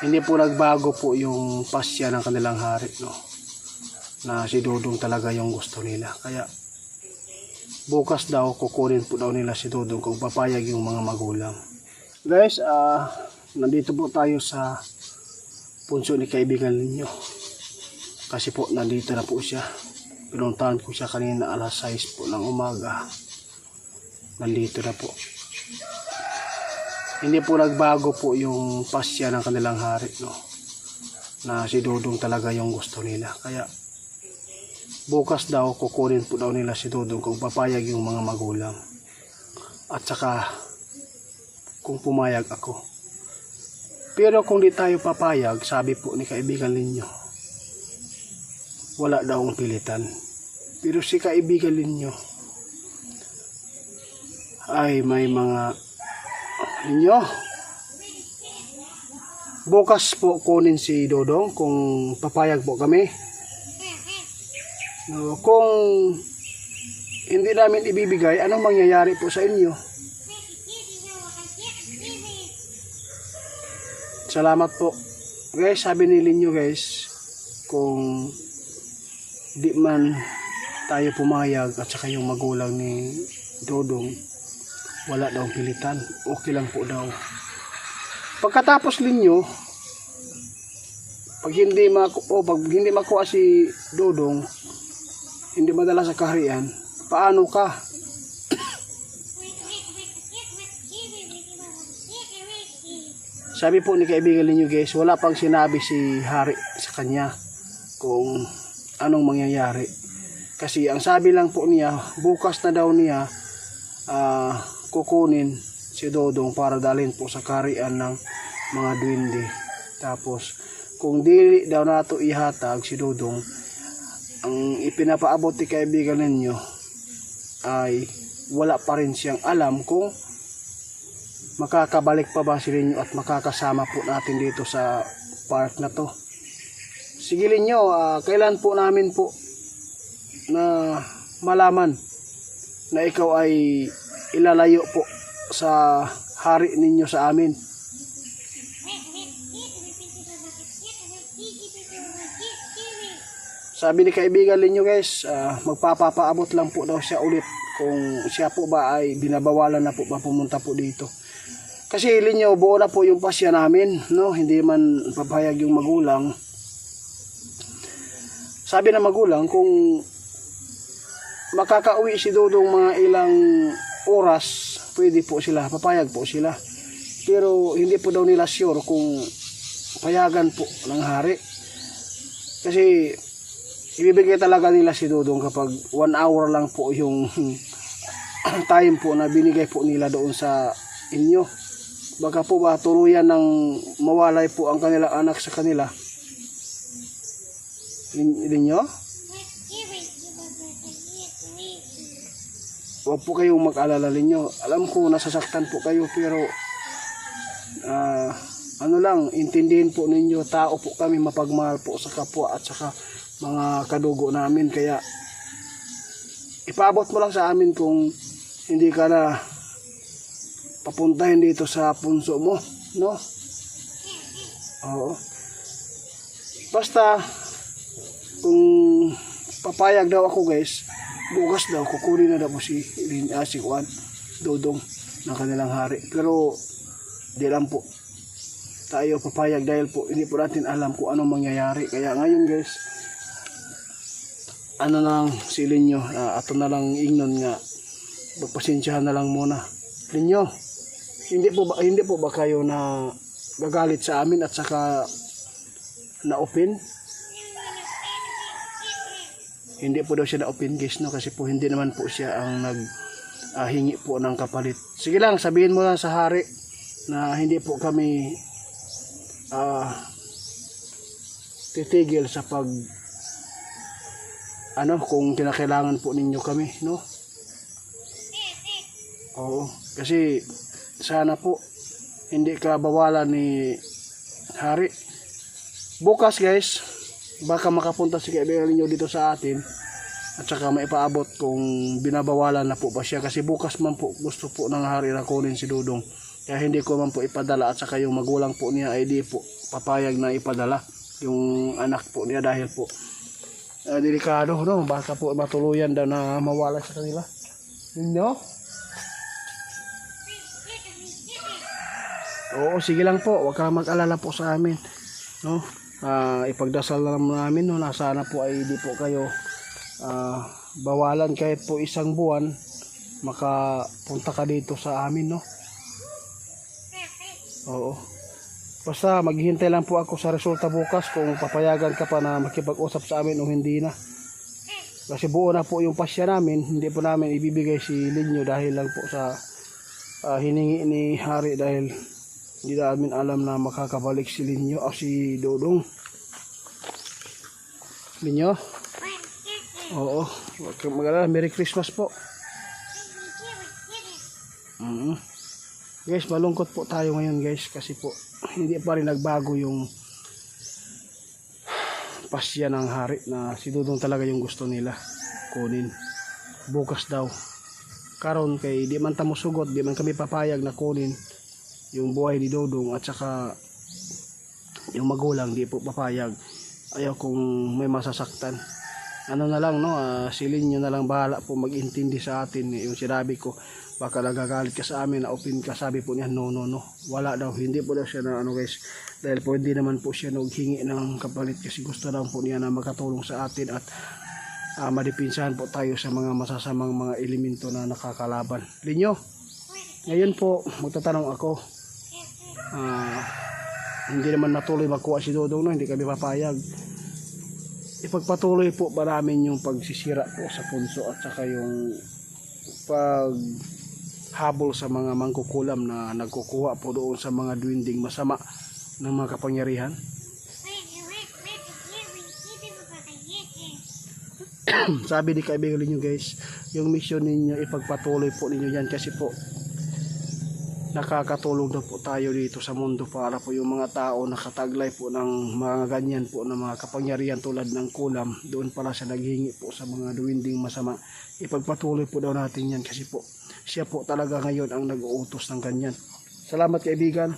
Hindi po nagbago po yung pasya ng kanilang hari, no? Na si Dudong talaga yung gusto nila. Kaya bukas daw kukunin po daw nila si Dudong kung papayag yung mga magulang. Guys, nandito po tayo sa punso ni kaibigan ninyo. Kasi po nandito na po siya. Pinuntahan ko siya kanina alas 6 po ng umaga. Nandito na po. Hindi po nagbago po yung pasya ng kanilang hari, no? Na si Dudong talaga yung gusto nila. Kaya bukas daw kukunin po daw nila si Dudong kung papayag yung mga magulang. At saka kung pumayag ako. Pero kung di tayo papayag, sabi po ni kaibigan ninyo, wala daw ang pilitan. Pero si kaibigan ninyo ay may mga ninyo. Bukas po kunin si Dudong kung papayag po kami. No, kung hindi namin ibibigay, anong mangyayari po sa inyo? Salamat po. Guys, sabi ni Linyo guys, kung di man tayo pumayag at saka yung magulang ni Dudong, wala daw pilitan. Okay lang po daw. Pagkatapos Linyo, pag hindi makuha si Dudong, hindi madala sa kaharian, paano ka? Sabi po ni kaibigan ninyo guys, wala pang sinabi si hari sa kanya kung anong mangyayari. Kasi ang sabi lang po niya, bukas na daw niya kukunin si Dudong para dalhin po sa kaharian ng mga duwende. Tapos kung dili daw nato ihatag si Dudong, ang ipinapaabot ni kaibigan ninyo ay wala pa rin siyang alam kung makakabalik pa ba si Linyo at makakasama po natin dito sa park na to. Sige Linyo, kailan po namin po na malaman na ikaw ay ilalayo po sa hari ninyo sa amin? Sabi ni kaibigan Linyo guys, magpapapaabot lang po daw siya ulit kung siya po ba ay binabawalan na po ba pumunta po dito. Kasi Linyo, buo na po yung pasya namin, no? Hindi man papayag yung magulang. Sabi ng magulang, kung makakauwi si Dudong mga ilang oras, pwede po sila, papayag po sila. Pero hindi po daw nila sure kung payagan po ng hari. Kasi ibibigay talaga nila si Dudong kapag 1 hour lang po yung time po na binigay po nila doon sa inyo. Baka po ba tuluyan ng mawalay po ang kanilang anak sa kanila? Linyo? Huwag po kayong mag-alala Linyo. Alam ko nasasaktan po kayo pero ano lang, intindihin po ninyo, tao po kami, mapagmahal po sa kapwa at saka mga kadugo namin. Kaya ipaabot mo lang sa amin kung hindi ka na papuntahin dito sa punso mo, no? Oo. Basta kung papayag daw ako guys, bukas daw kukunin na daw po si Juan Dudong ng kanilang hari. Pero di lang po tayo papayag dahil po hindi po natin alam kung anong mangyayari. Kaya ngayon guys, ano lang si Linyo, ato na lang ingnon nga, magpasensyahan na lang muna. Linyo, hindi po ba kayo na gagalit sa amin at saka na-open? Hindi po daw siya na-open guys, no? Kasi po hindi naman po siya ang hingi po ng kapalit. Sige lang, sabihin mo lang sa hari na hindi po kami titigil sa pag kung kinakailangan po ninyo kami, no? Oo, kasi sana po hindi ka bawalan ni hari. Bukas guys, baka makapunta si kaibigan ninyo dito sa atin at saka maipaabot kung binabawalan na po ba siya. Kasi bukas man po gusto po ng hari na kunin si Dudong. Kaya hindi ko man po ipadala at saka yung magulang po niya ay di po papayag na ipadala yung anak po niya dahil po delikado, no? Baka po matuluyan daw na mawala sa kanila. No? Oo, sige lang po. Huwag kang mag-alala po sa amin. No? Ipagdasal na namin, no? Na sana po ay di po kayo bawalan kahit po isang buwan makapunta ka dito sa amin, no? Oo. Basta maghihintay lang po ako sa resulta bukas kung papayagan ka pa na makipag-usap sa amin o hindi na. Kasi buo na po yung pasya namin, hindi po namin ibibigay si Linyo dahil lang po sa hiningi ni Hari dahil hindi namin alam na makakabalik si Linyo o si Dodong. Linyo? Oo. Huwag kang mag-alala. Merry Christmas po. Guys, malungkot po tayo ngayon guys kasi po hindi pa rin nagbago yung pasya ng Hari na si Dodong talaga yung gusto nila kunin. Bukas daw. Karon kay di man tamo sugot, di man kami papayag na kunin yung buhay ni Dodong at saka yung magulang di po papayag. Ayaw kung may masasaktan. Ano na lang, no, silin nyo na lang bahala po mag-intindi sa atin. Yung sinabi ko, baka nagagalit ka sa amin na open ka, sabi po niya no, wala daw, hindi po daw siya na ano guys, dahil po hindi naman po siya naghingi ng kapalit kasi gusto lang po niya na makatulong sa atin at madipinsahan po tayo sa mga masasamang mga elemento na nakakalaban. Linyo, ngayon po magtatanong ako, hindi naman natuloy makuha si Dodong, no? Hindi kami papayag. Ipagpatuloy po ba namin yung pagsisira po sa punso at saka yung paghabol sa mga mangkukulam na nagkukuha po doon sa mga duwinding masama ng mga kapangyarihan? Sabi ni kaibigan ninyo guys, yung mission ninyo ipagpatuloy po ninyo yan kasi po nakakatulong daw po tayo dito sa mundo para po yung mga tao nakataglay po ng mga ganyan po na mga kapangyarihan tulad ng kulam, doon pala siya naghingi po sa mga duwinding masama. Ipagpatuloy po daw natin yan kasi po siya po talaga ngayon ang nag-uutos ng ganyan. Salamat kaibigan.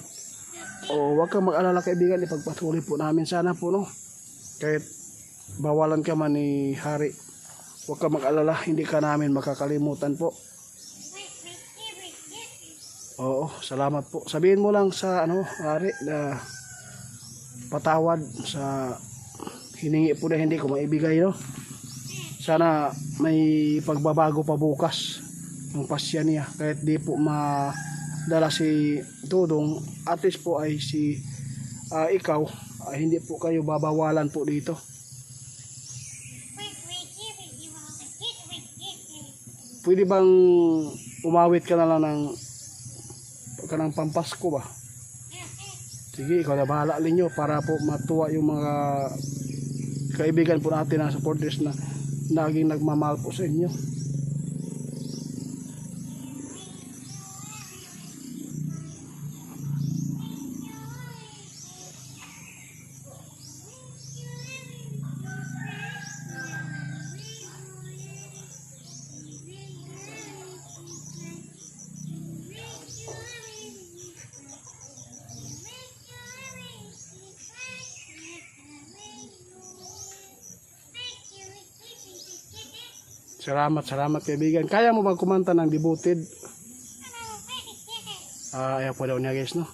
O wag kang mag-alala kaibigan, ipagpatuloy po namin sana po, no? Kahit bawalan ka man ni Hari, wag kang mag-alala, hindi ka namin makakalimutan po. Oo, salamat po. Sabihin mo lang sa Hari na patawad sa hiningi po na hindi ko maibigay, no? Sana may pagbabago pa bukas ng pasya niya. Kahit di po madala si Dodong, at least po ay si ikaw, hindi po kayo babawalan po dito. Pwede bang umawit ka na lang ng pampasko ba? Sige, ikaw na bahala Linyo para po matuwa yung mga kaibigan po natin na supporters na naging nagmamahal po sa inyo. Salamat kaibigan. Kaya mo bang kumanta ng Devoted? Ayaw po daw niya guys, no?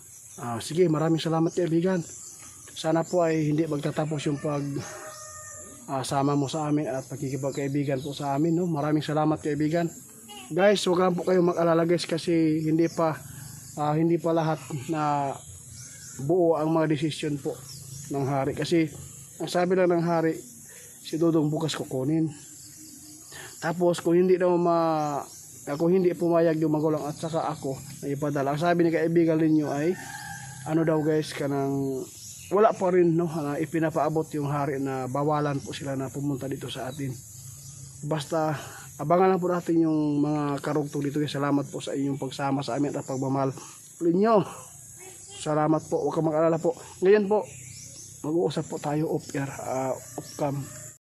Sige, maraming salamat kaibigan. Sana po ay hindi magtatapos yung sama mo sa amin at pagkikipagkaibigan po sa amin, no? Maraming salamat kaibigan. Guys, huwag lang po kayo mag-alala guys kasi hindi pa lahat na buo ang mga desisyon po ng Hari. Kasi ang sabi lang ng Hari, si Dodong bukas kukunin. Tapos kung hindi pumayag yung magulang at saka ako na ipadala, ang sabi ni kaibigan ninyo ay daw guys, kanang wala pa rin, no, na ipinapaabot yung Hari na bawalan po sila na pumunta dito sa atin. Basta abangan lang po natin yung mga karugtong dito. Salamat po sa inyong pagsama sa amin at pagmamahal ninyo. Salamat po, huwag kang mag-alala po. Ngayon po mag-uusap po tayo off air, off cam.